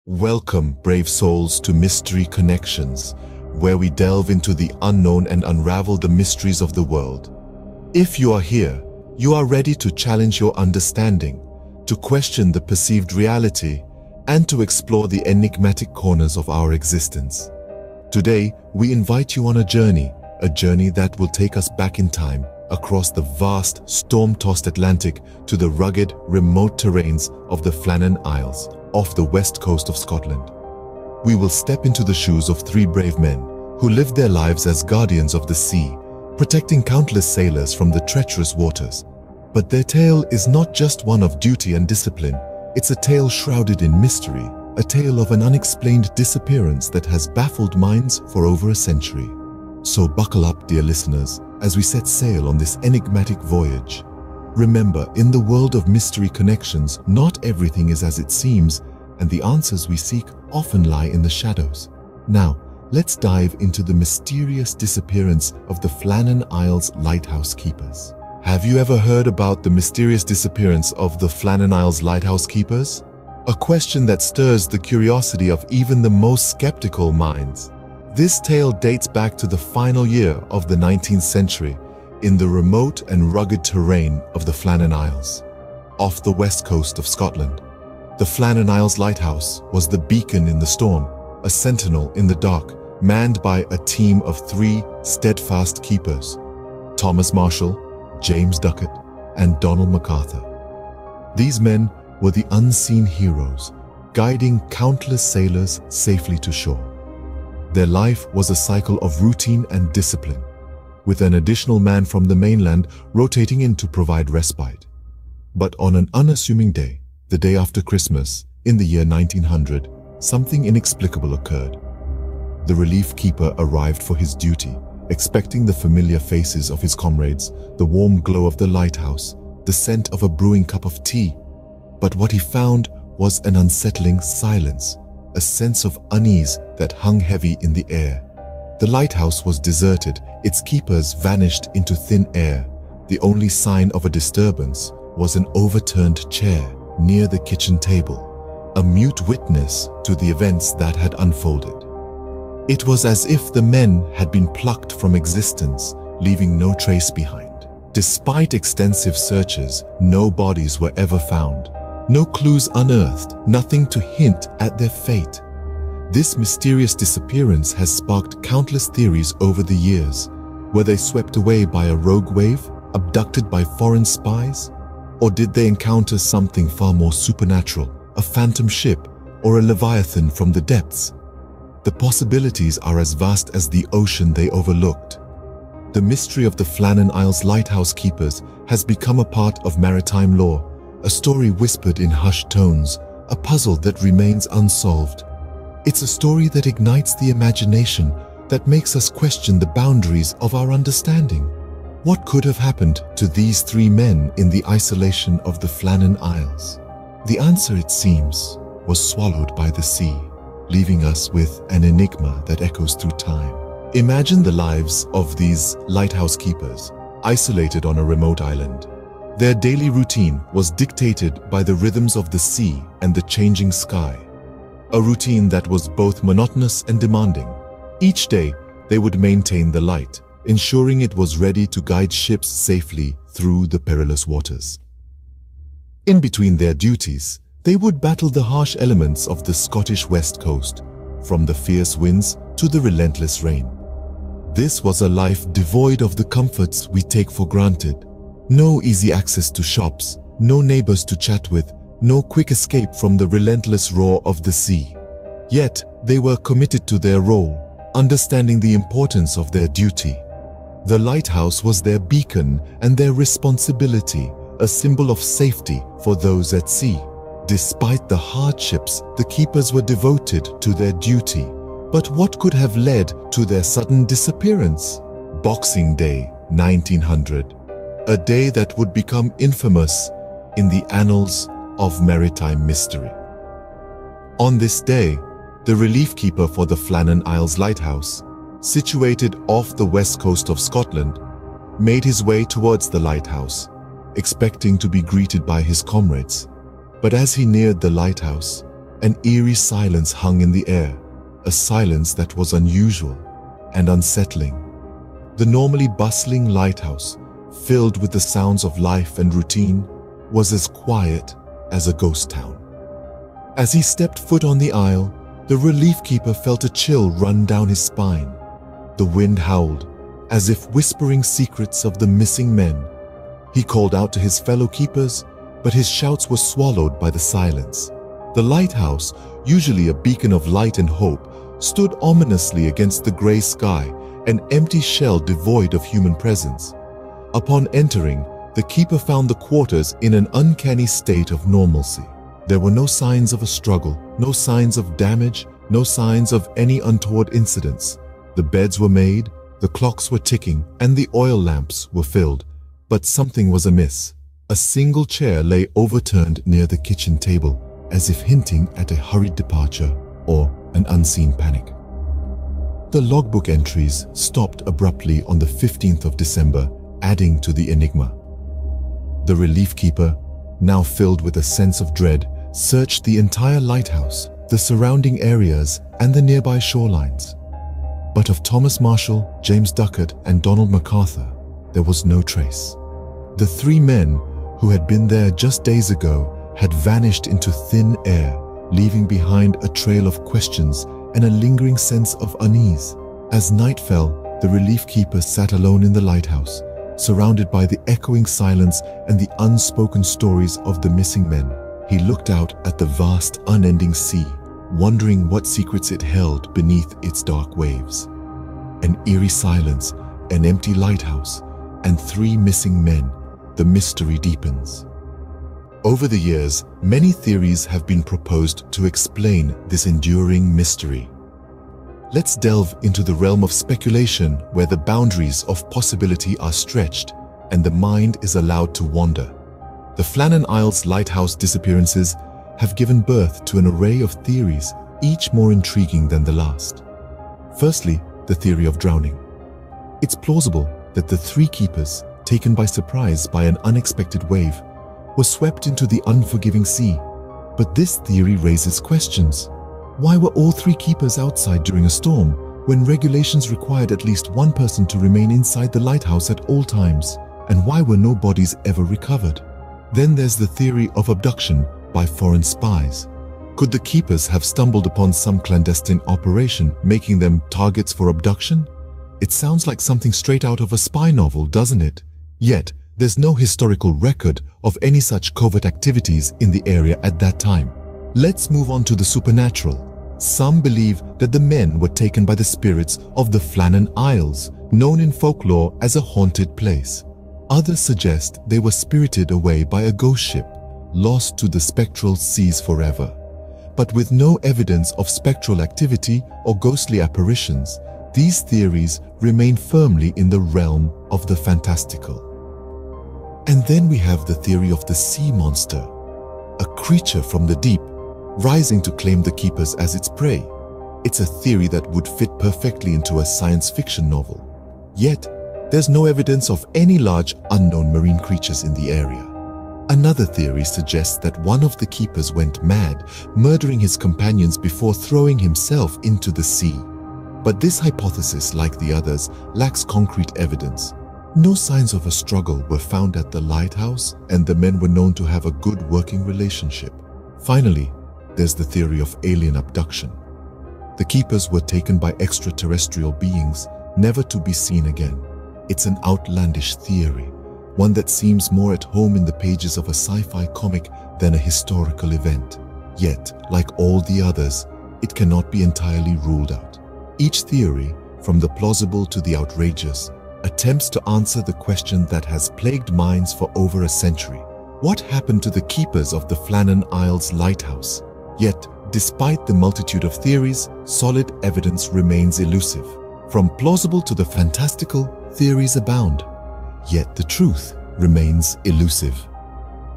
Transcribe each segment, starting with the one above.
Welcome, brave souls, to Mystery Connections, where we delve into the unknown and unravel the mysteries of the world. If you are here, you are ready to challenge your understanding, to question the perceived reality, and to explore the enigmatic corners of our existence. Today, we invite you on a journey that will take us back in time, across the vast, storm-tossed Atlantic to the rugged, remote terrains of the Flannan Isles, off the west coast of Scotland. We will step into the shoes of three brave men who lived their lives as guardians of the sea, protecting countless sailors from the treacherous waters. But their tale is not just one of duty and discipline. It's a tale shrouded in mystery, a tale of an unexplained disappearance that has baffled minds for over a century. So buckle up, dear listeners, as we set sail on this enigmatic voyage. Remember, in the world of mystery connections, not everything is as it seems, and the answers we seek often lie in the shadows. Now, let's dive into the mysterious disappearance of the Flannan Isles Lighthouse Keepers. Have you ever heard about the mysterious disappearance of the Flannan Isles Lighthouse Keepers? A question that stirs the curiosity of even the most skeptical minds. This tale dates back to the final year of the 19th century, in the remote and rugged terrain of the Flannan Isles. Off the west coast of Scotland, the Flannan Isles Lighthouse was the beacon in the storm, a sentinel in the dark, manned by a team of three steadfast keepers: Thomas Marshall, James Ducat, and Donald MacArthur. These men were the unseen heroes, guiding countless sailors safely to shore. Their life was a cycle of routine and discipline, with an additional man from the mainland rotating in to provide respite. But on an unassuming day, the day after Christmas, in the year 1900, something inexplicable occurred. The relief keeper arrived for his duty, expecting the familiar faces of his comrades, the warm glow of the lighthouse, the scent of a brewing cup of tea. But what he found was an unsettling silence, a sense of unease that hung heavy in the air. The lighthouse was deserted, its keepers vanished into thin air. The only sign of a disturbance was an overturned chair near the kitchen table, a mute witness to the events that had unfolded. It was as if the men had been plucked from existence, leaving no trace behind. Despite extensive searches, no bodies were ever found, no clues unearthed, nothing to hint at their fate. This mysterious disappearance has sparked countless theories over the years. Were they swept away by a rogue wave, abducted by foreign spies? Or did they encounter something far more supernatural, a phantom ship, or a leviathan from the depths? The possibilities are as vast as the ocean they overlooked. The mystery of the Flannan Isles Lighthouse Keepers has become a part of maritime lore, a story whispered in hushed tones, a puzzle that remains unsolved. It's a story that ignites the imagination, that makes us question the boundaries of our understanding. What could have happened to these three men in the isolation of the Flannan Isles? The answer, it seems, was swallowed by the sea, leaving us with an enigma that echoes through time. Imagine the lives of these lighthouse keepers, isolated on a remote island. Their daily routine was dictated by the rhythms of the sea and the changing sky. A routine that was both monotonous and demanding. Each day, they would maintain the light, ensuring it was ready to guide ships safely through the perilous waters. In between their duties, they would battle the harsh elements of the Scottish west coast, from the fierce winds to the relentless rain. This was a life devoid of the comforts we take for granted. No easy access to shops, no neighbors to chat with, no quick escape from the relentless roar of the sea. Yet, they were committed to their role, understanding the importance of their duty. The lighthouse was their beacon and their responsibility, a symbol of safety for those at sea. Despite the hardships, the keepers were devoted to their duty. But what could have led to their sudden disappearance? Boxing Day, 1900. A day that would become infamous in the annals of maritime mystery. On this day, the relief keeper for the Flannan Isles Lighthouse, situated off the west coast of Scotland, made his way towards the lighthouse, expecting to be greeted by his comrades. But as he neared the lighthouse, An eerie silence hung in the air, a silence that was unusual and unsettling. The normally bustling lighthouse, filled with the sounds of life and routine, was as quiet as a ghost town. As he stepped foot on the isle, the relief keeper felt a chill run down his spine. The wind howled, as if whispering secrets of the missing men. He called out to his fellow keepers, but his shouts were swallowed by the silence. The lighthouse, usually a beacon of light and hope, stood ominously against the gray sky, an empty shell devoid of human presence. Upon entering, the keeper found the quarters in an uncanny state of normalcy. There were no signs of a struggle, no signs of damage, no signs of any untoward incidents. The beds were made, the clocks were ticking, and the oil lamps were filled. But something was amiss. A single chair lay overturned near the kitchen table, as if hinting at a hurried departure or an unseen panic. The logbook entries stopped abruptly on the 15th of December, adding to the enigma. The relief keeper, now filled with a sense of dread, searched the entire lighthouse, the surrounding areas, and the nearby shorelines. But of Thomas Marshall, James Ducat, and Donald MacArthur, there was no trace. The three men who had been there just days ago had vanished into thin air, leaving behind a trail of questions and a lingering sense of unease. As night fell, the relief keeper sat alone in the lighthouse, surrounded by the echoing silence and the unspoken stories of the missing men. He looked out at the vast, unending sea, wondering what secrets it held beneath its dark waves. An eerie silence, an empty lighthouse, and three missing men. The mystery deepens. Over the years, many theories have been proposed to explain this enduring mystery. Let's delve into the realm of speculation, where the boundaries of possibility are stretched and the mind is allowed to wander. The Flannan Isles Lighthouse disappearances have given birth to an array of theories, each more intriguing than the last. Firstly, the theory of drowning. It's plausible that the three keepers, taken by surprise by an unexpected wave, were swept into the unforgiving sea. But this theory raises questions. Why were all three keepers outside during a storm, when regulations required at least one person to remain inside the lighthouse at all times? And why were no bodies ever recovered? Then there's the theory of abduction by foreign spies. Could the keepers have stumbled upon some clandestine operation, making them targets for abduction? It sounds like something straight out of a spy novel, doesn't it? Yet, there's no historical record of any such covert activities in the area at that time. Let's move on to the supernatural. Some believe that the men were taken by the spirits of the Flannan Isles, known in folklore as a haunted place. Others suggest they were spirited away by a ghost ship, lost to the spectral seas forever. But with no evidence of spectral activity or ghostly apparitions, these theories remain firmly in the realm of the fantastical. And then we have the theory of the sea monster, a creature from the deep, rising to claim the keepers as its prey. It's a theory that would fit perfectly into a science fiction novel. Yet, there's no evidence of any large unknown marine creatures in the area. Another theory suggests that one of the keepers went mad, murdering his companions before throwing himself into the sea. But this hypothesis, like the others, lacks concrete evidence. No signs of a struggle were found at the lighthouse, and the men were known to have a good working relationship. Finally, there's the theory of alien abduction. The keepers were taken by extraterrestrial beings, never to be seen again. It's an outlandish theory, one that seems more at home in the pages of a sci-fi comic than a historical event. Yet, like all the others, it cannot be entirely ruled out. Each theory, from the plausible to the outrageous, attempts to answer the question that has plagued minds for over a century. What happened to the keepers of the Flannan Isles Lighthouse? Yet, despite the multitude of theories, solid evidence remains elusive. From plausible to the fantastical, theories abound. Yet the truth remains elusive.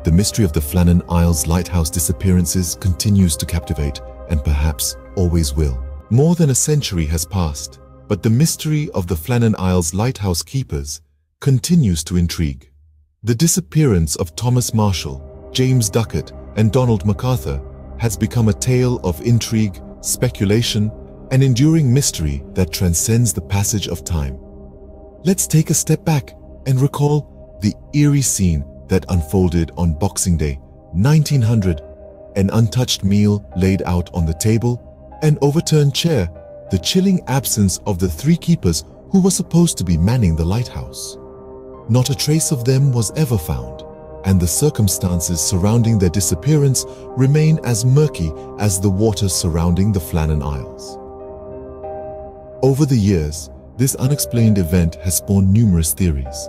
The mystery of the Flannan Isles Lighthouse disappearances continues to captivate, and perhaps always will. More than a century has passed, but the mystery of the Flannan Isles Lighthouse keepers continues to intrigue. The disappearance of Thomas Marshall, James Ducat, and Donald MacArthur has become a tale of intrigue, speculation, and enduring mystery that transcends the passage of time. Let's take a step back and recall the eerie scene that unfolded on Boxing Day, 1900. An untouched meal laid out on the table, an overturned chair, the chilling absence of the three keepers who were supposed to be manning the lighthouse. Not a trace of them was ever found, and the circumstances surrounding their disappearance remain as murky as the waters surrounding the Flannan Isles. Over the years, this unexplained event has spawned numerous theories.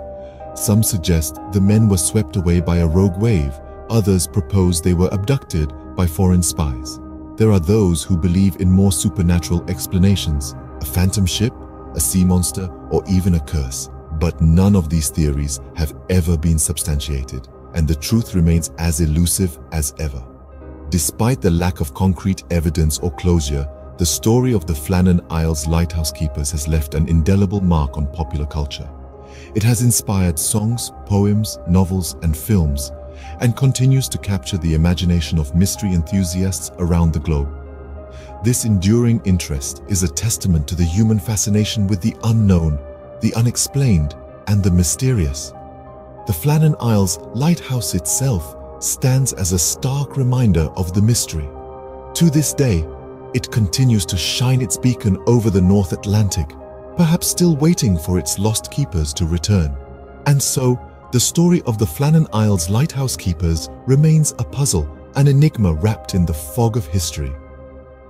Some suggest the men were swept away by a rogue wave, others propose they were abducted by foreign spies. There are those who believe in more supernatural explanations, a phantom ship, a sea monster, or even a curse. But none of these theories have ever been substantiated, and the truth remains as elusive as ever. Despite the lack of concrete evidence or closure, the story of the Flannan Isles Lighthouse Keepers has left an indelible mark on popular culture. It has inspired songs, poems, novels, and films, and continues to capture the imagination of mystery enthusiasts around the globe. This enduring interest is a testament to the human fascination with the unknown, the unexplained, and the mysterious. The Flannan Isles Lighthouse itself stands as a stark reminder of the mystery. To this day, it continues to shine its beacon over the North Atlantic, perhaps still waiting for its lost keepers to return. And so, the story of the Flannan Isles Lighthouse Keepers remains a puzzle, an enigma wrapped in the fog of history.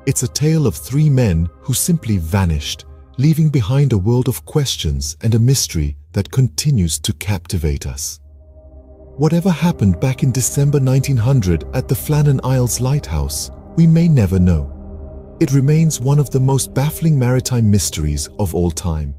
It's a tale of three men who simply vanished, leaving behind a world of questions and a mystery that continues to captivate us. Whatever happened back in December 1900 at the Flannan Isles Lighthouse, we may never know. It remains one of the most baffling maritime mysteries of all time.